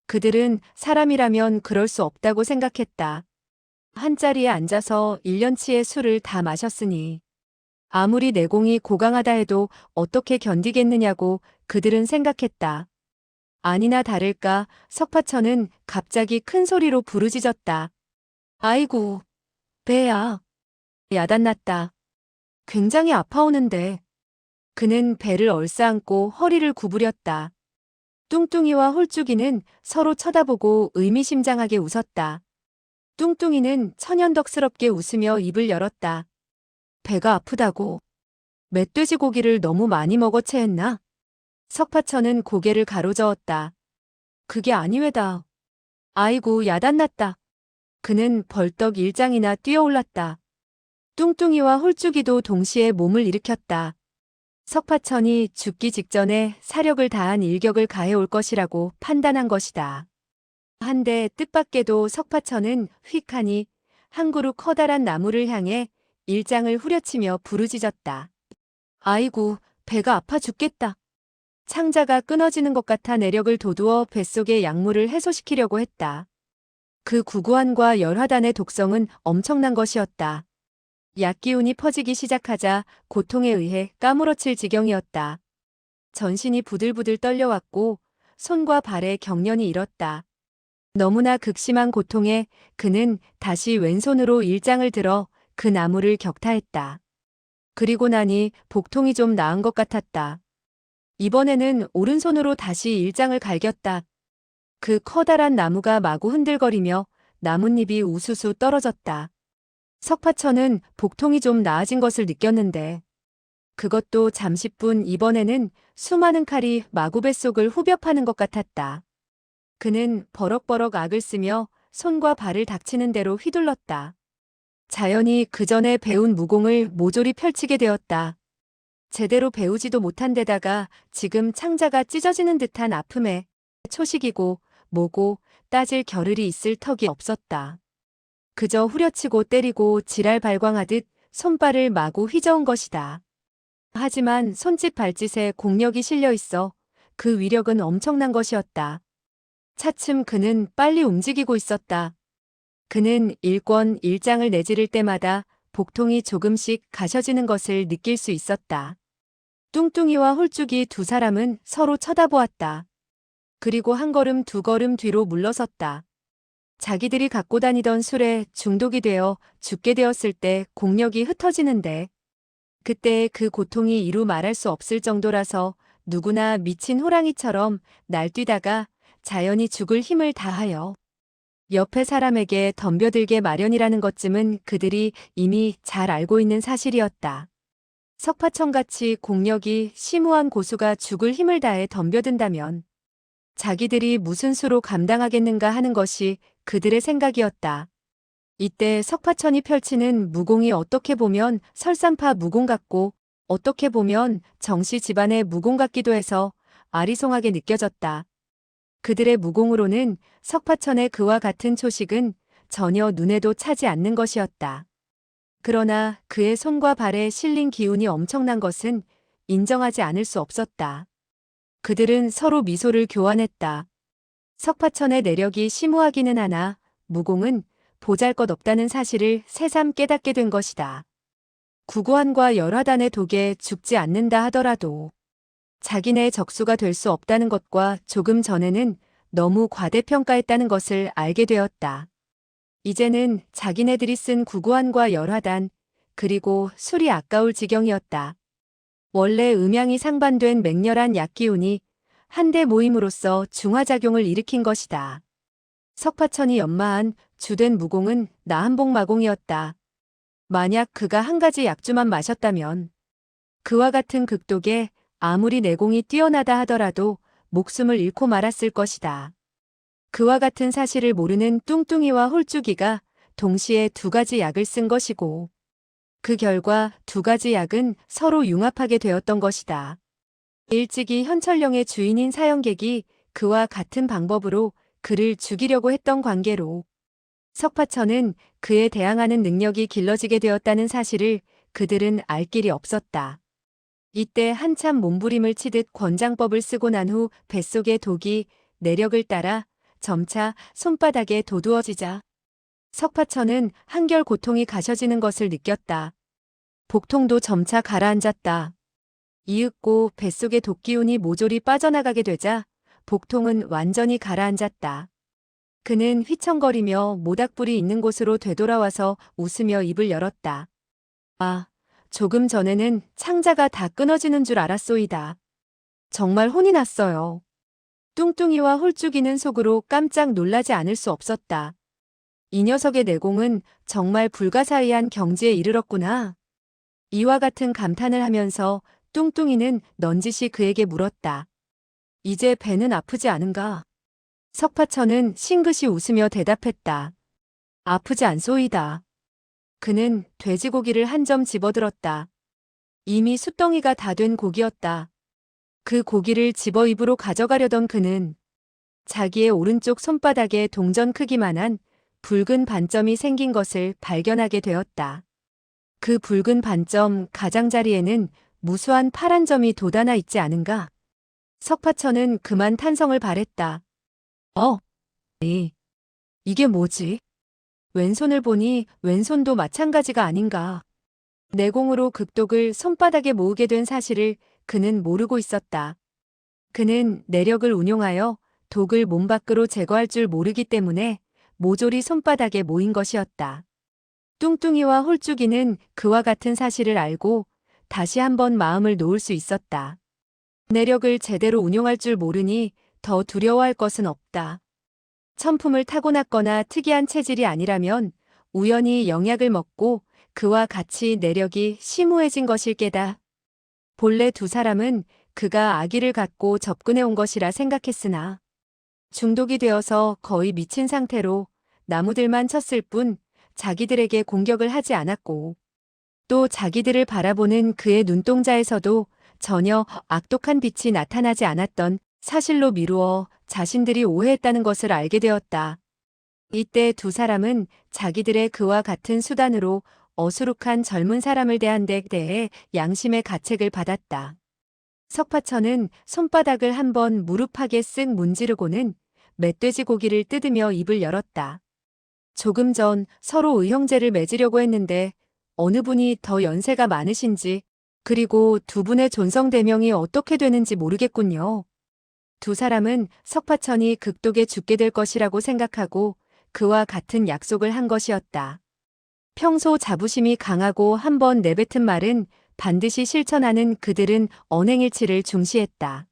그들은 사람이라면 그럴 수 없다고 생각했다. 한자리에 앉아서 1년치의 술을 다 마셨으니 아무리 내공이 고강하다 해도 어떻게 견디겠느냐고 그들은 생각했다. 아니나 다를까 석파천은 갑자기 큰 소리로 부르짖었다. 아이고, 배야. 야단났다. 굉장히 아파오는데. 그는 배를 얼싸안고 허리를 구부렸다. 뚱뚱이와 홀쭉이는 서로 쳐다보고 의미심장하게 웃었다. 뚱뚱이는 천연덕스럽게 웃으며 입을 열었다. 배가 아프다고. 멧돼지 고기를 너무 많이 먹어 체했나? 석파천은 고개를 가로저었다. 그게 아니외다. 아이고 야단났다. 그는 벌떡 일장이나 뛰어올랐다. 뚱뚱이와 홀쭉이도 동시에 몸을 일으켰다. 석파천이 죽기 직전에 사력을 다한 일격을 가해올 것이라고 판단한 것이다. 한데 뜻밖에도 석파천은 휙하니 한 그루 커다란 나무를 향해 일장을 후려치며 부르짖었다. 아이고, 배가 아파 죽겠다. 창자가 끊어지는 것 같아 내력을 돋우어 뱃속의 약물을 해소시키려고 했다. 그 구구한과 열화단의 독성은 엄청난 것이었다. 약기운이 퍼지기 시작하자 고통에 의해 까무러칠 지경이었다. 전신이 부들부들 떨려왔고 손과 발에 경련이 일었다. 너무나 극심한 고통에 그는 다시 왼손으로 일장을 들어 그 나무를 격타했다. 그리고 나니 복통이 좀 나은 것 같았다. 이번에는 오른손으로 다시 일장을 갈겼다. 그 커다란 나무가 마구 흔들거리며 나뭇잎이 우수수 떨어졌다. 석파천은 복통이 좀 나아진 것을 느꼈는데 그것도 잠시뿐. 이번에는 수많은 칼이 마구 뱃속을 후벼 파는 것 같았다. 그는 버럭버럭 악을 쓰며 손과 발을 닥치는 대로 휘둘렀다. 자연히 그 전에 배운 무공을 모조리 펼치게 되었다. 제대로 배우지도 못한 데다가 지금 창자가 찢어지는 듯한 아픔에 초식이고 뭐고 따질 겨를이 있을 턱이 없었다. 그저 후려치고 때리고 지랄 발광하듯 손발을 마구 휘저은 것이다. 하지만 손짓 발짓에 공력이 실려 있어 그 위력은 엄청난 것이었다. 차츰 그는 빨리 움직이고 있었다. 그는 일권 일장을 내지를 때마다 복통이 조금씩 가셔지는 것을 느낄 수 있었다. 뚱뚱이와 홀쭉이 두 사람은 서로 쳐다보았다. 그리고 한 걸음 두 걸음 뒤로 물러섰다. 자기들이 갖고 다니던 술에 중독이 되어 죽게 되었을 때 공력이 흩어지는데 그때의 그 고통이 이루 말할 수 없을 정도라서 누구나 미친 호랑이처럼 날뛰다가 자연히 죽을 힘을 다하여 옆에 사람에게 덤벼들게 마련이라는 것쯤은 그들이 이미 잘 알고 있는 사실이었다. 석파천같이 공력이 심우한 고수가 죽을 힘을 다해 덤벼든다면 자기들이 무슨 수로 감당하겠는가 하는 것이 그들의 생각이었다. 이때 석파천이 펼치는 무공이 어떻게 보면 설산파 무공 같고 어떻게 보면 정씨 집안의 무공 같기도 해서 아리송하게 느껴졌다. 그들의 무공으로는 석파천의 그와 같은 초식은 전혀 눈에도 차지 않는 것이었다. 그러나 그의 손과 발에 실린 기운이 엄청난 것은 인정하지 않을 수 없었다. 그들은 서로 미소를 교환했다. 석파천의 내력이 심오하기는 하나 무공은 보잘것없다는 사실을 새삼 깨닫게 된 것이다. 구구한과 열화단의 독에 죽지 않는다 하더라도 자기네 적수가 될 수 없다는 것과 조금 전에는 너무 과대평가했다는 것을 알게 되었다. 이제는 자기네들이 쓴 구구한과 열화단 그리고 술이 아까울 지경이었다. 원래 음양이 상반된 맹렬한 약기운이 한데 모임으로써 중화작용을 일으킨 것이다. 석파천이 연마한 주된 무공은 나한복마공이었다. 만약 그가 한 가지 약주만 마셨다면 그와 같은 극독에 아무리 내공이 뛰어나다 하더라도 목숨을 잃고 말았을 것이다. 그와 같은 사실을 모르는 뚱뚱이와 홀쭉이가 동시에 두 가지 약을 쓴 것이고 그 결과 두 가지 약은 서로 융합하게 되었던 것이다. 일찍이 현철령의 주인인 사형객이 그와 같은 방법으로 그를 죽이려고 했던 관계로 석파천은 그에 대항하는 능력이 길러지게 되었다는 사실을 그들은 알 길이 없었다. 이때 한참 몸부림을 치듯 권장법을 쓰고 난 후 뱃속의 독이 내력을 따라 점차 손바닥에 도두어지자 석파천은 한결 고통이 가셔지는 것을 느꼈다. 복통도 점차 가라앉았다. 이윽고 뱃속의 독기운이 모조리 빠져나가게 되자 복통은 완전히 가라앉았다. 그는 휘청거리며 모닥불이 있는 곳으로 되돌아와서 웃으며 입을 열었다. 아, 조금 전에는 창자가 다 끊어지는 줄 알았소이다. 정말 혼이 났어요. 뚱뚱이와 홀쭉이는 속으로 깜짝 놀라지 않을 수 없었다. 이 녀석의 내공은 정말 불가사의한 경지에 이르렀구나. 이와 같은 감탄을 하면서 뚱뚱이는 넌지시 그에게 물었다. 이제 배는 아프지 않은가? 석파천은 싱긋이 웃으며 대답했다. 아프지 않소이다. 그는 돼지고기를 한 점 집어들었다. 이미 숯덩이가 다 된 고기였다. 그 고기를 집어 입으로 가져가려던 그는 자기의 오른쪽 손바닥에 동전 크기만한 붉은 반점이 생긴 것을 발견하게 되었다. 그 붉은 반점 가장자리에는 무수한 파란 점이 돋아나 있지 않은가? 석파천은 그만 탄성을 발했다. 이게 뭐지? 왼손을 보니 왼손도 마찬가지가 아닌가. 내공으로 극독을 손바닥에 모으게 된 사실을 그는 모르고 있었다. 그는 내력을 운용하여 독을 몸 밖으로 제거할 줄 모르기 때문에 모조리 손바닥에 모인 것이었다. 뚱뚱이와 홀쭉이는 그와 같은 사실을 알고 다시 한번 마음을 놓을 수 있었다. 내력을 제대로 운용할 줄 모르니 더 두려워할 것은 없다. 천품을 타고났거나 특이한 체질이 아니라면 우연히 영약을 먹고 그와 같이 내력이 심오해진 것일 게다. 본래 두 사람은 그가 아기를 갖고 접근해 온 것이라 생각했으나 중독이 되어서 거의 미친 상태로 나무들만 쳤을 뿐 자기들에게 공격을 하지 않았고 또 자기들을 바라보는 그의 눈동자에서도 전혀 악독한 빛이 나타나지 않았던 사실로 미루어 자신들이 오해했다는 것을 알게 되었다. 이때 두 사람은 자기들의 그와 같은 수단으로 어수룩한 젊은 사람을 대한 데 대해 양심의 가책을 받았다. 석파천은 손바닥을 한번 무릎하게 쓱 문지르고는 멧돼지 고기를 뜯으며 입을 열었다. 조금 전 서로 의형제를 맺으려고 했는데 어느 분이 더 연세가 많으신지 그리고 두 분의 존성대명이 어떻게 되는지 모르겠군요. 두 사람은 석파천이 극독에 죽게 될 것이라고 생각하고 그와 같은 약속을 한 것이었다. 평소 자부심이 강하고 한번 내뱉은 말은 반드시 실천하는 그들은 언행일치를 중시했다.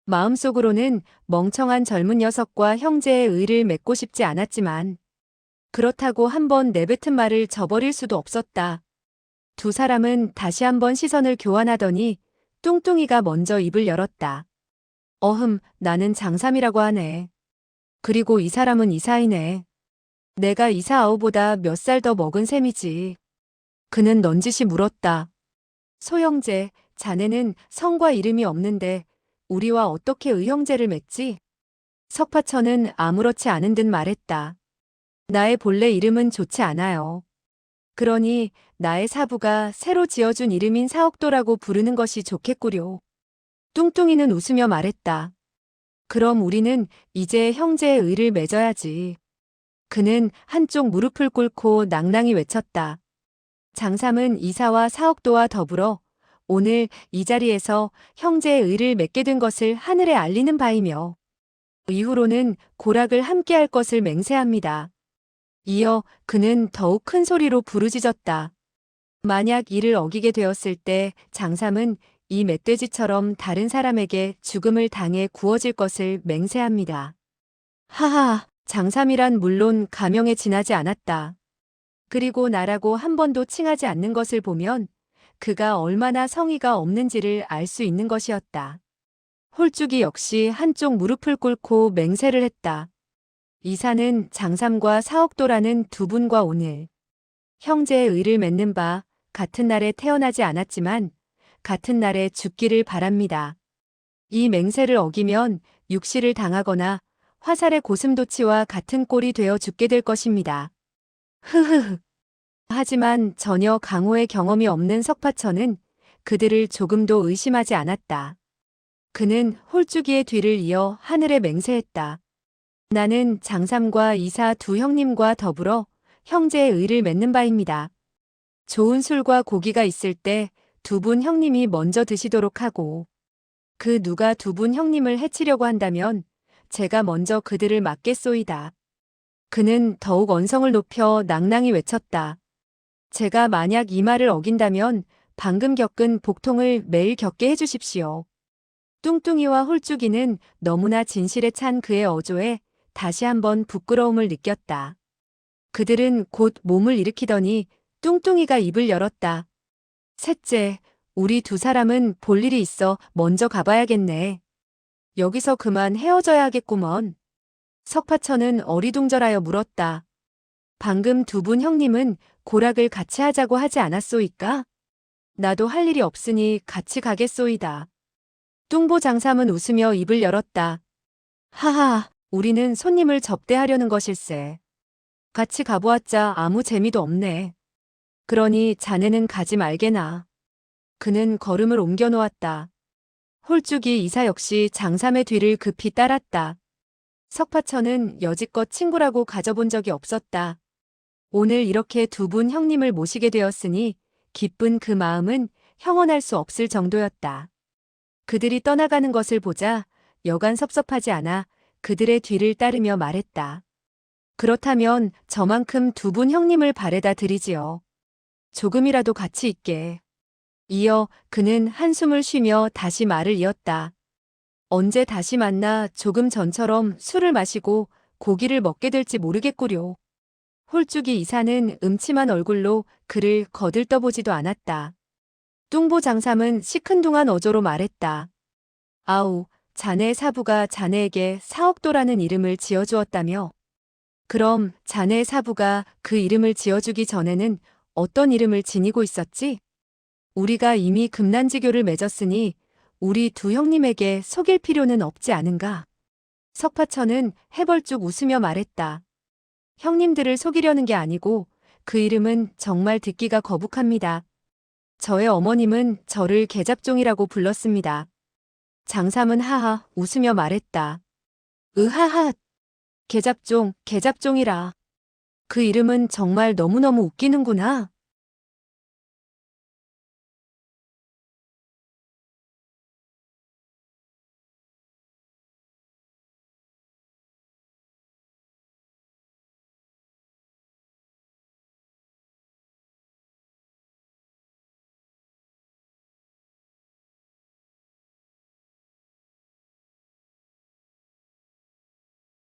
마음속으로는 멍청한 젊은 녀석과 형제의 의를 맺고 싶지 않았지만 그렇다고 한번 내뱉은 말을 저버릴 수도 없었다. 두 사람은 다시 한번 시선을 교환하더니 뚱뚱이가 먼저 입을 열었다. 나는 장삼이라고 하네. 그리고 이 사람은 이사이네. 내가 이사아우보다 몇 살 더 먹은 셈이지. 그는 넌지시 물었다. 소형제, 자네는 성과 이름이 없는데 우리와 어떻게 의형제를 맺지? 석파천은 아무렇지 않은 듯 말했다. 나의 본래 이름은 좋지 않아요. 그러니 나의 사부가 새로 지어준 이름인 사옥도라고 부르는 것이 좋겠구려. 뚱뚱이는 웃으며 말했다. 그럼 우리는 이제 형제의 의를 맺어야지. 그는 한쪽 무릎을 꿇고 낭낭히 외쳤다. 장삼은 이사와 사옥도와 더불어 오늘 이 자리에서 형제의 의를 맺게 된 것을 하늘에 알리는 바이며 이후로는 고락을 함께할 것을 맹세합니다. 이어 그는 더욱 큰 소리로 부르짖었다. 만약 이를 어기게 되었을 때 장삼은 이 멧돼지처럼 다른 사람에게 죽음을 당해 구워질 것을 맹세합니다. 하하, 장삼이란 물론 가명에 지나지 않았다. 그리고 나라고 한 번도 칭하지 않는 것을 보면 그가 얼마나 성의가 없는지를 알 수 있는 것이었다. 홀쭉이 역시 한쪽 무릎을 꿇고 맹세를 했다. 이사는 장삼과 사옥도라는 두 분과 오늘 형제의 의를 맺는 바 같은 날에 태어나지 않았지만 같은 날에 죽기를 바랍니다. 이 맹세를 어기면 육시를 당하거나 화살의 고슴도치와 같은 꼴이 되어 죽게 될 것입니다. 흐흐흐. 하지만 전혀 강호의 경험이 없는 석파천은 그들을 조금도 의심하지 않았다. 그는 홀쭉이의 뒤를 이어 하늘에 맹세했다. 나는 장삼과 이사 두 형님과 더불어 형제의 의를 맺는 바입니다. 좋은 술과 고기가 있을 때 두 분 형님이 먼저 드시도록 하고, 그 누가 두 분 형님을 해치려고 한다면 제가 먼저 그들을 막겠소이다. 그는 더욱 언성을 높여 낭낭히 외쳤다. 제가 만약 이 말을 어긴다면 방금 겪은 복통을 매일 겪게 해주십시오. 뚱뚱이와 홀쭉이는 너무나 진실에 찬 그의 어조에 다시 한번 부끄러움을 느꼈다. 그들은 곧 몸을 일으키더니 뚱뚱이가 입을 열었다. 셋째, 우리 두 사람은 볼 일이 있어 먼저 가봐야겠네. 여기서 그만 헤어져야 하겠구먼. 석파천은 어리둥절하여 물었다. 방금 두 분 형님은 고락을 같이 하자고 하지 않았소이까? 나도 할 일이 없으니 같이 가겠소이다. 뚱보 장삼은 웃으며 입을 열었다. 하하, 우리는 손님을 접대하려는 것일세. 같이 가보았자 아무 재미도 없네. 그러니 자네는 가지 말게나. 그는 걸음을 옮겨 놓았다. 홀쭉이 이사 역시 장삼의 뒤를 급히 따랐다. 석파천은 여지껏 친구라고 가져본 적이 없었다. 오늘 이렇게 두 분 형님을 모시게 되었으니 기쁜 그 마음은 형언할 수 없을 정도였다. 그들이 떠나가는 것을 보자 여간 섭섭하지 않아 그들의 뒤를 따르며 말했다. 그렇다면 저만큼 두 분 형님을 바래다 드리지요. 조금이라도 같이 있게. 이어 그는 한숨을 쉬며 다시 말을 이었다. 언제 다시 만나 조금 전처럼 술을 마시고 고기를 먹게 될지 모르겠구려. 홀쭉이 이사는 음침한 얼굴로 그를 거들떠보지도 않았다. 뚱보 장삼은 시큰둥한 어조로 말했다. 아우, 자네 사부가 자네에게 사억도라는 이름을 지어주었다며. 그럼 자네 사부가 그 이름을 지어주기 전에는 어떤 이름을 지니고 있었지? 우리가 이미 금난지교를 맺었으니 우리 두 형님에게 속일 필요는 없지 않은가? 석파천은 해벌쭉 웃으며 말했다. 형님들을 속이려는 게 아니고 그 이름은 정말 듣기가 거북합니다. 저의 어머님은 저를 계잡종이라고 불렀습니다. 장삼은 하하 웃으며 말했다. 으하하. 계잡종, 계잡종이라. 그 이름은 정말 너무너무 웃기는구나.